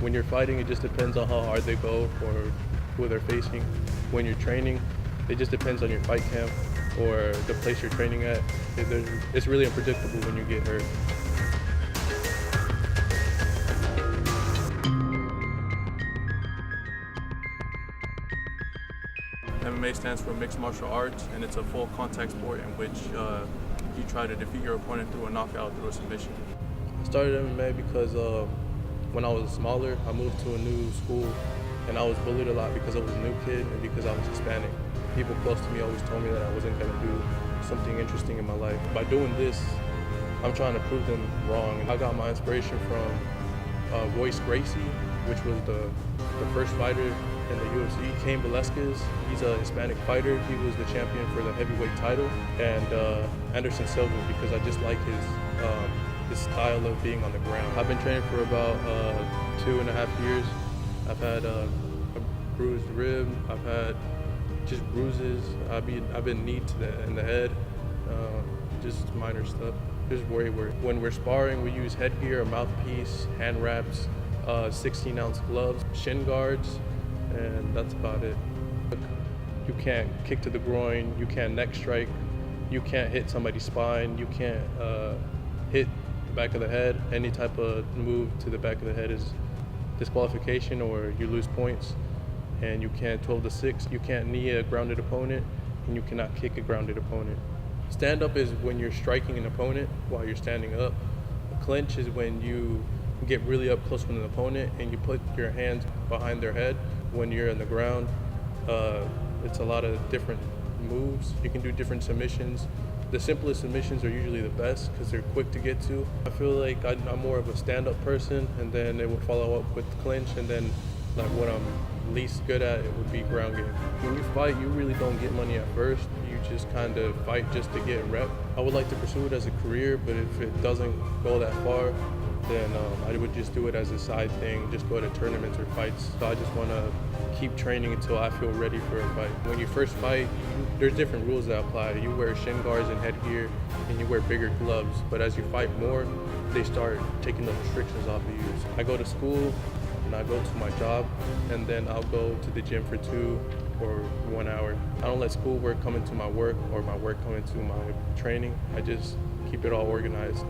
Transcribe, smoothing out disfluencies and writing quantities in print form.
When you're fighting, it just depends on how hard they go or who they're facing. When you're training, it just depends on your fight camp or the place you're training at. It's really unpredictable when you get hurt. MMA stands for mixed martial arts, and it's a full contact sport in which you try to defeat your opponent through a knockout, through a submission. I started MMA because when I was smaller, I moved to a new school and I was bullied a lot because I was a new kid and because I was Hispanic. People close to me always told me that I wasn't going to do something interesting in my life. By doing this, I'm trying to prove them wrong. I got my inspiration from Royce Gracie, which was the first fighter in the UFC. Cain Velasquez, he's a Hispanic fighter. He was the champion for the heavyweight title. And Anderson Silva, because I just like his style of being on the ground. I've been training for about 2.5 years. I've had a bruised rib. I've had just bruises. I've been kneed in the head. Just minor stuff. Just worry. When we're sparring, we use headgear, a mouthpiece, hand wraps, 16-ounce gloves, shin guards, and that's about it. You can't kick to the groin. You can't neck strike. You can't hit somebody's spine. You can't hit the back of the head. Any type of move to the back of the head is disqualification or you lose points. And you can't 12-6. You can't knee a grounded opponent, and you cannot kick a grounded opponent. Stand up is when you're striking an opponent while you're standing up. A clinch is when you get really up close with an opponent and you put your hands behind their head when you're on the ground. It's a lot of different moves. You can do different submissions. The simplest submissions are usually the best because they're quick to get to. I feel like I'm more of a stand-up person, and then it will follow up with clinch, and then like what I'm least good at, it would be ground game. When you fight, you really don't get money at first. You just kind of fight just to get rep. I would like to pursue it as a career, but if it doesn't go that far, then I would just do it as a side thing, just go to tournaments or fights. So I just want to keep training until I feel ready for a fight. When you first fight, there's different rules that apply. You wear shin guards and headgear, and you wear bigger gloves. But as you fight more, they start taking the restrictions off of you. So I go to school, and I go to my job, and then I'll go to the gym for 2 or 1 hour. I don't let schoolwork come into my work or my work come into my training. I just keep it all organized.